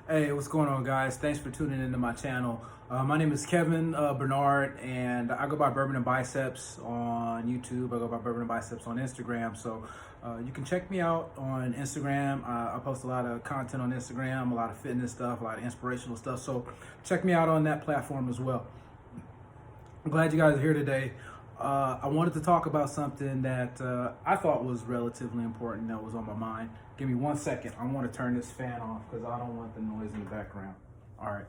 Hey, what's going on, guys? Thanks for tuning into my channel. My name is Kevin Bernard, and I go by Bourbon and Biceps on YouTube. I go by Bourbon and Biceps on Instagram. So you can check me out on Instagram. I post a lot of content on Instagram, a lot of fitness stuff, a lot of inspirational stuff. So check me out on that platform as well. I'm glad you guys are here today. I wanted to talk about something that I thought was relatively important that was on my mind. Give me 1 second. I want to turn this fan off because I don't want the noise in the background. All right.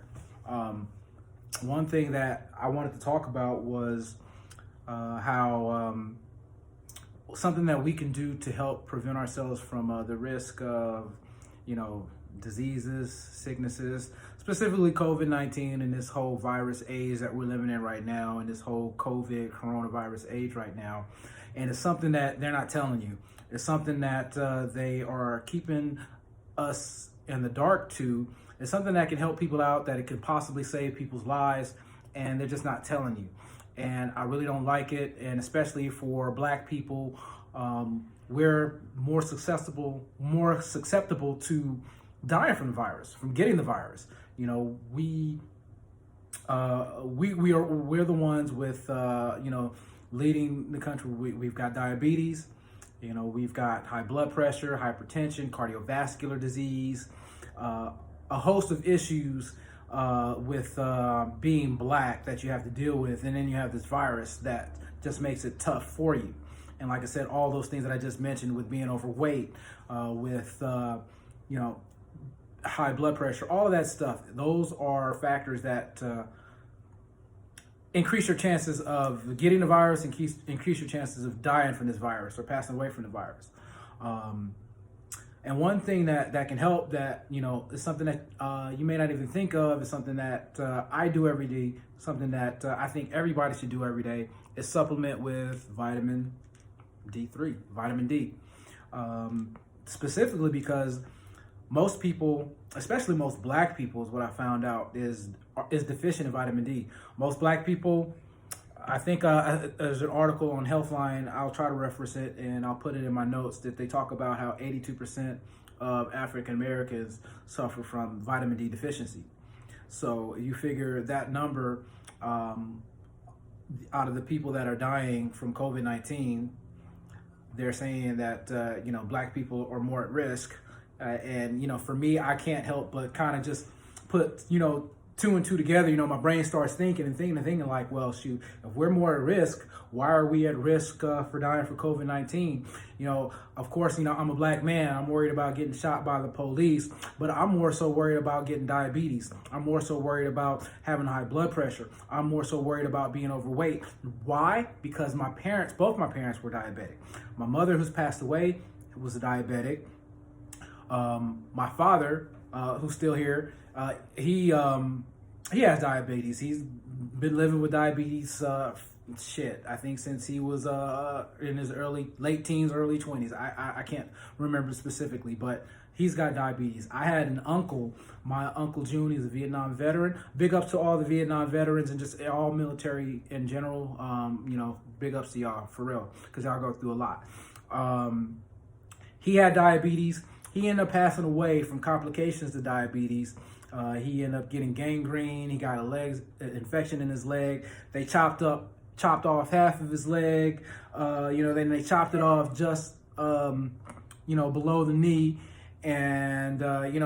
One thing that I wanted to talk about was how something that we can do to help prevent ourselves from the risk of, diseases, sicknesses, specifically COVID-19 and this whole virus age that we're living in right now, and this whole COVID coronavirus age right now. And it's something that they're not telling you. It's something that they are keeping us in the dark to. It's something that can help people out, that it could possibly save people's lives, and they're just not telling you. And I really don't like it, and especially for Black people, we're more susceptible to dying from the virus, from getting the virus. We're the ones with leading the country. We've got diabetes, we've got high blood pressure, hypertension, cardiovascular disease, a host of issues with being Black that you have to deal with, and then you have this virus that just makes it tough for you. And like I said, all those things that I just mentioned, with being overweight, with high blood pressure, all of that stuff, those are factors that increase your chances of getting the virus, and increase your chances of dying from this virus or passing away from the virus. And one thing that can help, that is something that you may not even think of, is something that I do every day, something that I think everybody should do every day, is supplement with vitamin D3, vitamin D. Specifically because most people, especially most Black people, is what I found out, is deficient in vitamin D. Most Black people, I think there's an article on Healthline, I'll try to reference it and I'll put it in my notes, that they talk about how 82% of African Americans suffer from vitamin D deficiency. So you figure that number, out of the people that are dying from COVID-19, they're saying that Black people are more at risk. And for me, I can't help but kind of just put two and two together. My brain starts thinking like, well, shoot, if we're more at risk, why are we at risk for dying for COVID-19? Of course, I'm a Black man. I'm worried about getting shot by the police, but I'm more so worried about getting diabetes. I'm more so worried about having high blood pressure. I'm more so worried about being overweight. Why? Because both my parents were diabetic. My mother, who's passed away, was a diabetic. My father, who's still here, he has diabetes. He's been living with diabetes, I think since he was in his late teens, early 20s. I can't remember specifically, but he's got diabetes. I had an uncle, my Uncle June. He's a Vietnam veteran. Big ups to all the Vietnam veterans and just all military in general. Big ups to y'all, for real, because y'all go through a lot. He had diabetes. He ended up passing away from complications to diabetes. He ended up getting gangrene. He got an infection in his leg. They chopped off half of his leg. Then they chopped it off just, below the knee. And,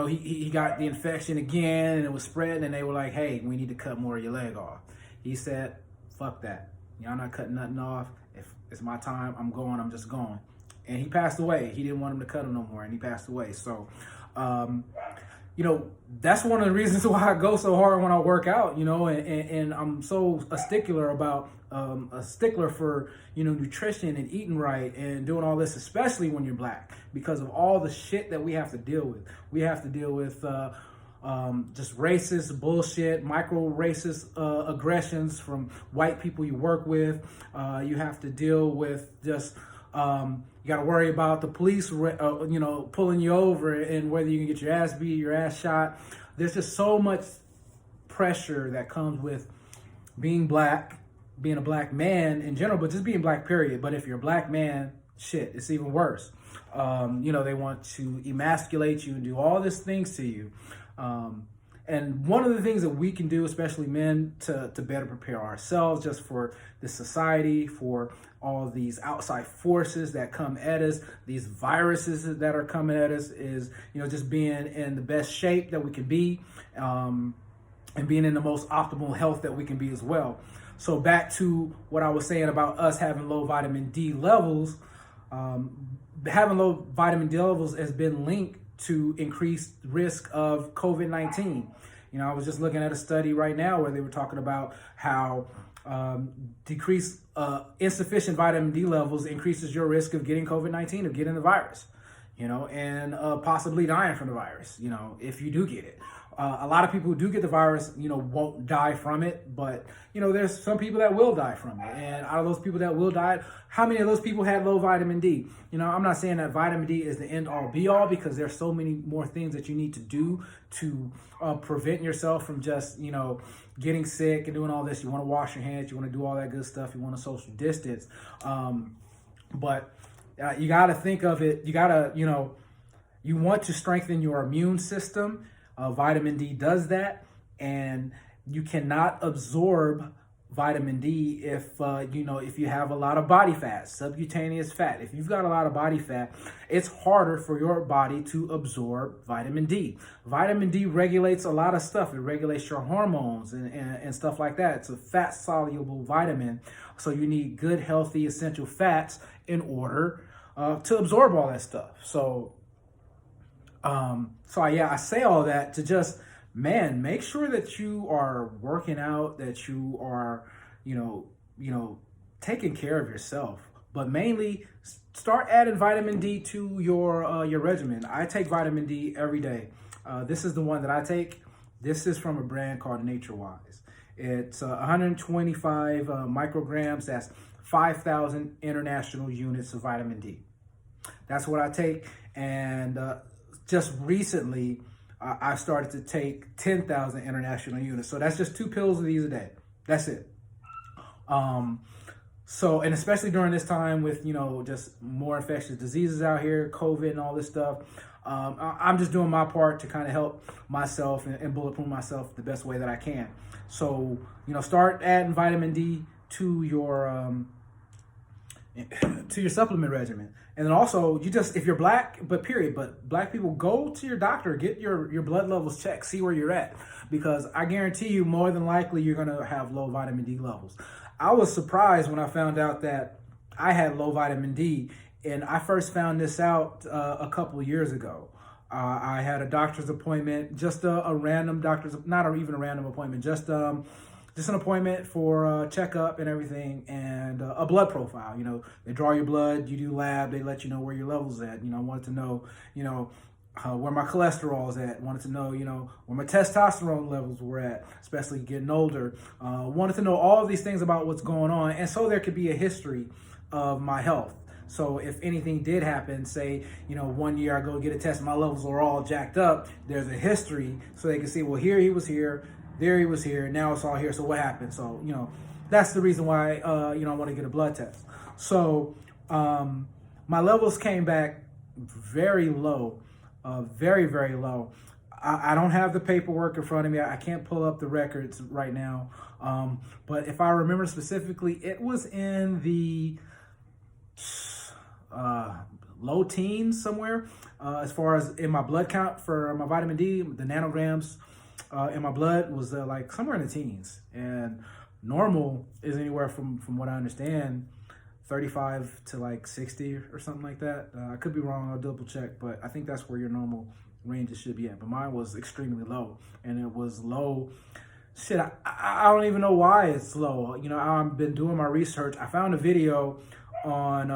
he got the infection again, and it was spreading, and they were like, hey, we need to cut more of your leg off. He said, fuck that. I'm not cutting nothing off. If it's my time, I'm going, I'm just going. And he passed away. He didn't want him to cut him no more, and he passed away. So, that's one of the reasons why I go so hard when I work out, and I'm so a stickler for, nutrition and eating right and doing all this, especially when you're Black, because of all the shit that we have to deal with. We have to deal with just racist bullshit, micro racist aggressions from white people you work with. You have to deal with just you got to worry about the police, pulling you over, and whether you can get your ass beat, your ass shot. There's just so much pressure that comes with being Black, being a Black man in general, but just being Black, period. But if you're a Black man, shit, it's even worse. They want to emasculate you and do all these things to you. And one of the things that we can do, especially men, to better prepare ourselves just for this society, for all of these outside forces that come at us, these viruses that are coming at us, is, just being in the best shape that we can be, and being in the most optimal health that we can be as well. So back to what I was saying about us having low vitamin D levels, having low vitamin D levels has been linked to increased risk of COVID-19. I was just looking at a study right now where they were talking about how decreased insufficient vitamin D levels increases your risk of getting COVID-19, of getting the virus, and possibly dying from the virus, if you do get it. A lot of people who do get the virus, won't die from it, but, there's some people that will die from it. And out of those people that will die, how many of those people had low vitamin D? I'm not saying that vitamin D is the end all be all, because there's so many more things that you need to do to prevent yourself from just, getting sick and doing all this. You want to wash your hands, you want to do all that good stuff, you want to social distance. But you got to think of it, you got to, you want to strengthen your immune system. Vitamin D does that, and you cannot absorb vitamin D if you have a lot of body fat, subcutaneous fat. If you've got a lot of body fat, it's harder for your body to absorb vitamin D. Vitamin D regulates a lot of stuff. It regulates your hormones and stuff like that. It's a fat soluble vitamin, so you need good, healthy, essential fats in order to absorb all that stuff. So I say all that to just, make sure that you are working out, that you are, taking care of yourself, but mainly start adding vitamin D to your regimen. I take vitamin D every day. This is the one that I take. This is from a brand called NatureWise. It's 125 micrograms. That's 5,000 international units of vitamin D. That's what I take. And just recently, I started to take 10,000 international units. So that's just 2 pills of these a day. That's it. And especially during this time with, just more infectious diseases out here, COVID and all this stuff, I'm just doing my part to kind of help myself and bulletproof myself the best way that I can. So, start adding vitamin D to your supplement regimen. And then also, if you're black, but black people, go to your doctor, get your blood levels checked, see where you're at, because I guarantee you more than likely you're going to have low vitamin D levels. I was surprised when I found out that I had low vitamin D, and I first found this out a couple of years ago. I had a doctor's appointment, just a random doctor's, not even a random appointment, just an appointment for a checkup and everything, and a blood profile. They draw your blood, you do lab, they let you know where your level's at. I wanted to know, where my cholesterol is at. Wanted to know, where my testosterone levels were at, especially getting older. Wanted to know all of these things about what's going on, and so there could be a history of my health. So if anything did happen, say, 1 year I go get a test and my levels are all jacked up, there's a history, so they can see, well, here he was here, there he was here, now it's all here, so what happened? So, that's the reason why, I want to get a blood test. So my levels came back very low, very, very low. I don't have the paperwork in front of me. I can't pull up the records right now. But if I remember specifically, it was in the low teens somewhere, as far as in my blood count for my vitamin D. The nanograms in my blood was like somewhere in the teens, and normal is anywhere from what I understand, 35 to like 60 or something like that. I could be wrong, I'll double check, but I think that's where your normal ranges should be at. But mine was extremely low, and it was low. Shit, I don't even know why it's low. I've been doing my research. I found a video on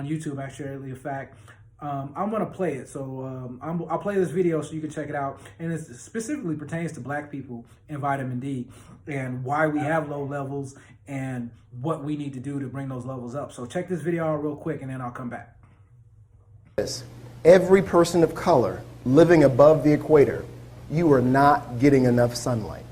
YouTube, actually, in fact. I'm gonna play it, so I'll play this video so you can check it out, and it specifically pertains to black people and vitamin D and why we have low levels and what we need to do to bring those levels up. So check this video out real quick, and then I'll come back. Every person of color living above the equator, you are not getting enough sunlight.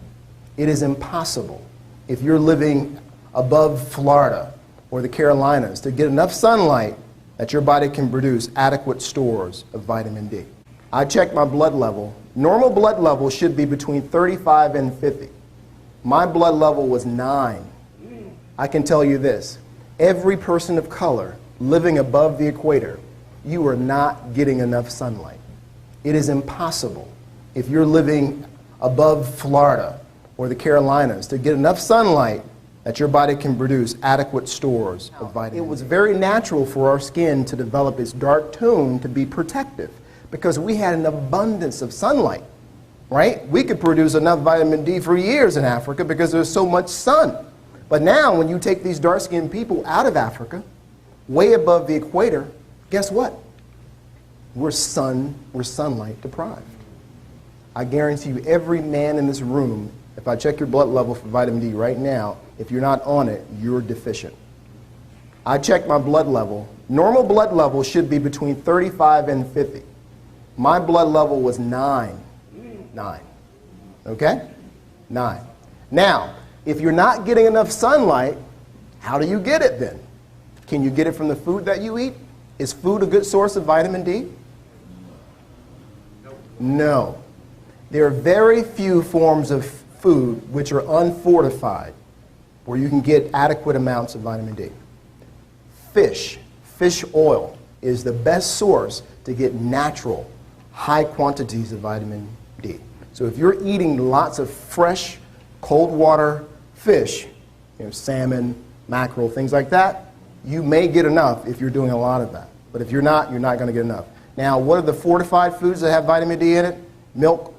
It is impossible, if you're living above Florida or the Carolinas, to get enough sunlight that your body can produce adequate stores of vitamin D. I checked my blood level Normal blood level should be between 35 and 50. My blood level was 9. I can tell you this, every person of color living above the equator, you are not getting enough sunlight. It is impossible if you're living above Florida or the Carolinas to get enough sunlight that your body can produce adequate stores of vitamin D. It was very natural for our skin to develop its dark tone to be protective because we had an abundance of sunlight, right? We could produce enough vitamin D for years in Africa because there's so much sun. But now when you take these dark-skinned people out of Africa, way above the equator, guess what? We're sunlight deprived. I guarantee you every man in this room, if I check your blood level for vitamin D right now, if you're not on it, you're deficient. I checked my blood level. Normal blood level should be between 35 and 50. My blood level was 9. 9. Okay? 9. Now, if you're not getting enough sunlight, how do you get it then? Can you get it from the food that you eat? Is food a good source of vitamin D? No. There are very few forms of food which are unfortified where you can get adequate amounts of vitamin D. Fish oil is the best source to get natural, high quantities of vitamin D. So if you're eating lots of fresh, cold water fish, salmon, mackerel, things like that, you may get enough if you're doing a lot of that. But if you're not going to get enough. Now, what are the fortified foods that have vitamin D in it? Milk,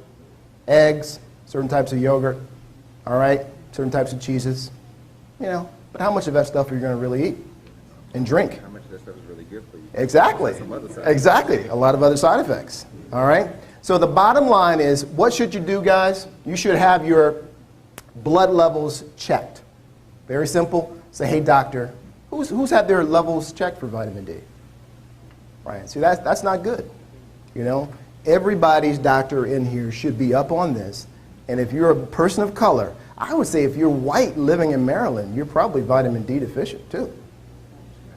eggs, certain types of yogurt, all right, certain types of cheeses. But how much of that stuff are you going to really eat and drink? How much of that stuff is really good for you? Exactly. Exactly. A lot of other side effects. All right? So the bottom line is, what should you do, guys? You should have your blood levels checked. Very simple. Say, hey, doctor, who's had their levels checked for vitamin D? Right. See, that's not good. Everybody's doctor in here should be up on this. And if you're a person of color, I would say if you're white living in Maryland, you're probably vitamin D deficient too.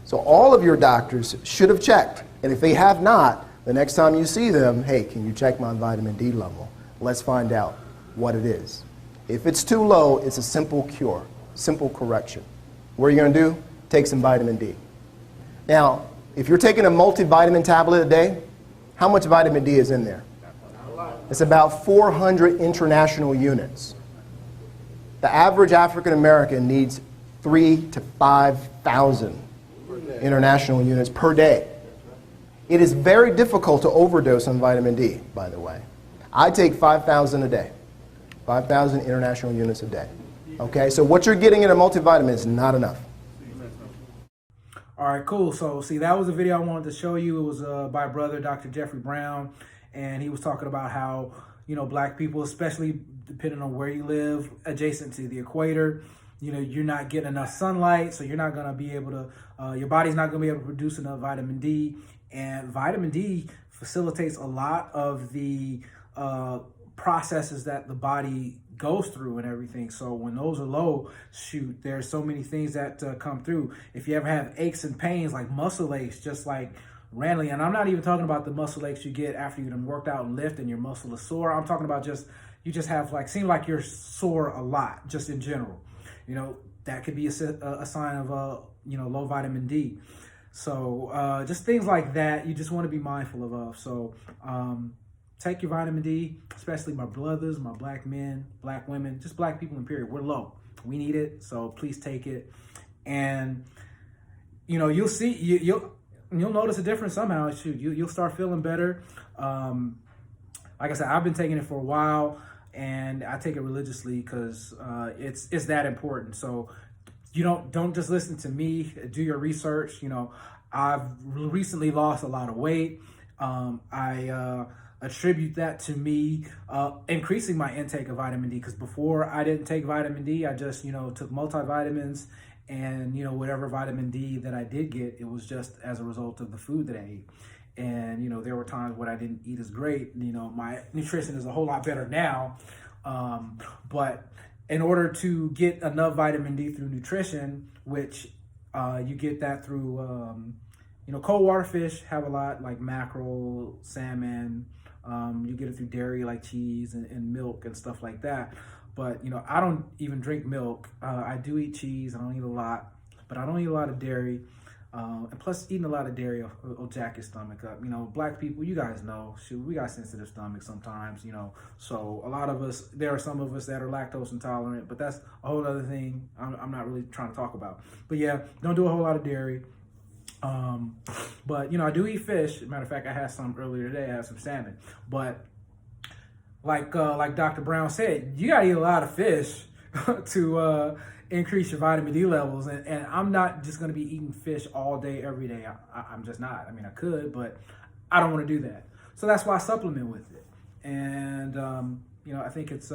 So all of your doctors should have checked. And if they have not, the next time you see them, hey, can you check my vitamin D level? Let's find out what it is. If it's too low, it's a simple cure, simple correction. What are you going to do? Take some vitamin D. Now, if you're taking a multivitamin tablet a day, how much vitamin D is in there? It's about 400 international units. The average African American needs 3,000 to 5,000 international units per day. It is very difficult to overdose on vitamin D, by the way. I take 5,000 a day. 5,000 international units a day. Okay, so what you're getting in a multivitamin is not enough. All right, cool. So, see, that was a video I wanted to show you. It was by brother, Dr. Jeffrey Brown, and he was talking about how, black people, especially depending on where you live, adjacent to the equator, you're not getting enough sunlight, so you're not going to be able to, your body's not going to be able to produce enough vitamin D, and vitamin D facilitates a lot of the processes that the body goes through and everything. So when those are low, shoot, there's so many things that come through. If you ever have aches and pains like muscle aches, just like randomly, and I'm not even talking about the muscle aches you get after you've worked out and lift and your muscle is sore. I'm talking about you just have seem like you're sore a lot, just in general. That could be a sign of low vitamin D. So just things like that, you just want to be mindful of. So take your vitamin D, especially my brothers, my black men, black women, just black people in period. We're low. We need it, so please take it. And you'll see, you'll notice a difference somehow. Shoot, you'll start feeling better. Like I said, I've been taking it for a while, and I take it religiously because it's that important. So don't just listen to me. Do your research. I've recently lost a lot of weight. I attribute that to me increasing my intake of vitamin D, because before I didn't take vitamin D. I just took multivitamins, and whatever vitamin D that I did get, it was just as a result of the food that I ate. And there were times when I didn't eat as great. My nutrition is a whole lot better now, but in order to get enough vitamin D through nutrition, which you get that through cold water fish have a lot, like mackerel, salmon, You get it through dairy like cheese and milk and stuff like that. But, I don't even drink milk. I do eat cheese. I don't eat a lot, but I don't eat a lot of dairy. And plus, eating a lot of dairy will jack your stomach up. Black people, you guys know, shoot, we got sensitive stomachs sometimes, So a lot of us, there are some of us that are lactose intolerant, but that's a whole other thing I'm not really trying to talk about. But yeah, don't do a whole lot of dairy. But, I do eat fish. Matter of fact, I had some earlier today. I had some salmon. But like Dr. Brown said, you gotta eat a lot of fish to increase your vitamin D levels. And I'm not just gonna be eating fish all day, every day. I'm just not. I mean, I could, but I don't want to do that. So that's why I supplement with it. And I think it's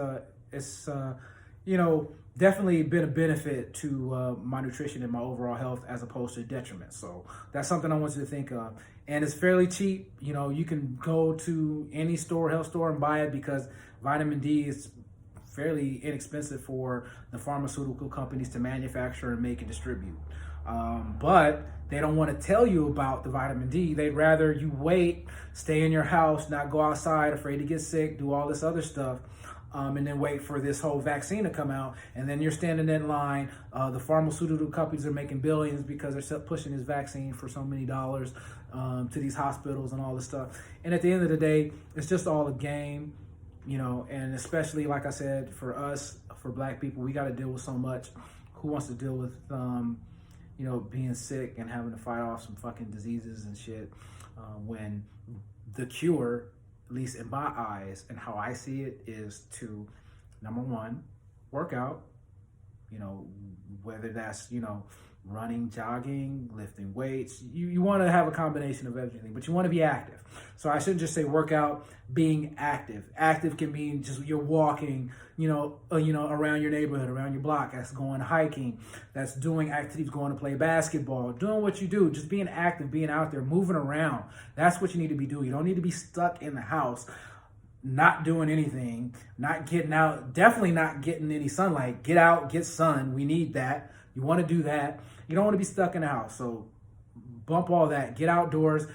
definitely been a benefit to my nutrition and my overall health as opposed to detriment. So that's something I want you to think of. And it's fairly cheap. You can go to any store, health store, and buy it because vitamin D is fairly inexpensive for the pharmaceutical companies to manufacture and make and distribute. But they don't want to tell you about the vitamin D. They'd rather you wait, stay in your house, not go outside, afraid to get sick, do all this other stuff. And then wait for this whole vaccine to come out. And then you're standing in line. The pharmaceutical companies are making billions because they're pushing this vaccine for so many dollars to these hospitals and all this stuff. And at the end of the day, it's just all a game, and especially, like I said, for us, for black people, we got to deal with so much. Who wants to deal with, being sick and having to fight off some fucking diseases and shit when the cure, at least in my eyes and how I see it, is to, number one, work out, whether that's, running, jogging, lifting weights. You want to have a combination of everything, but you want to be active. So I shouldn't just say workout, being active. Active can mean just you're walking, around your neighborhood, around your block. That's going hiking. That's doing activities, going to play basketball, doing what you do, just being active, being out there, moving around. That's what you need to be doing. You don't need to be stuck in the house, not doing anything, not getting out, definitely not getting any sunlight. Get out, get sun. We need that. You want to do that. You don't want to be stuck in the house. So bump all that. Get outdoors.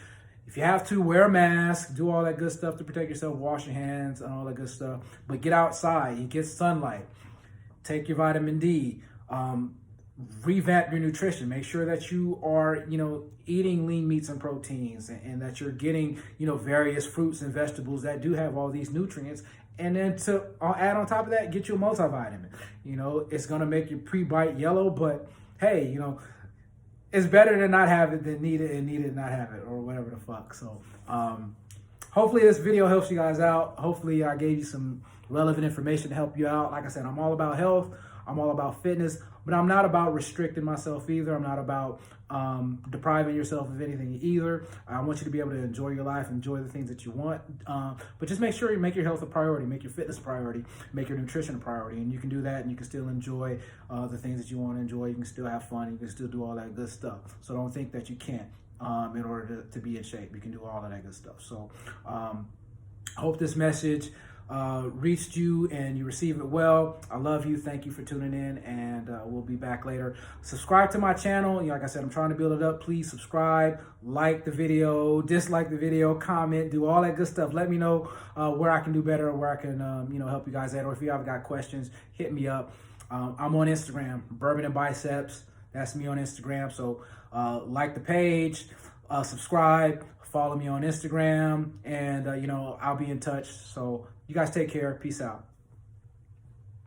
If you have to, wear a mask. Do all that good stuff to protect yourself. Wash your hands and all that good stuff. But get outside. You get sunlight. Take your vitamin D. Revamp your nutrition. Make sure that you are, eating lean meats and proteins, and that you're getting, various fruits and vegetables that do have all these nutrients. And then to add on top of that, get you a multivitamin. It's going to make your pre-bite yellow, but hey, it's better to not have it than need it and need it and not have it, or whatever the fuck. So hopefully this video helps you guys out. Hopefully I gave you some relevant information to help you out. Like I said, I'm all about health. I'm all about fitness, but I'm not about restricting myself either. I'm not about depriving yourself of anything either. I want you to be able to enjoy your life, enjoy the things that you want, but just make sure you make your health a priority, make your fitness a priority, make your nutrition a priority, and you can do that, and you can still enjoy the things that you want to enjoy. You can still have fun, you can still do all that good stuff. So don't think that you can't in order to be in shape. You can do all of that good stuff. So I hope this message reached you and you receive it well. I love you. Thank you for tuning in, and we'll be back later. Subscribe to my channel. Like I said, I'm trying to build it up. Please subscribe, like the video, dislike the video, comment, do all that good stuff. Let me know where I can do better, or where I can help you guys at, or if you have got questions, hit me up. I'm on Instagram, Bourbon and Biceps. That's me on Instagram. So like the page, subscribe, follow me on Instagram, and I'll be in touch. So you guys take care. Peace out.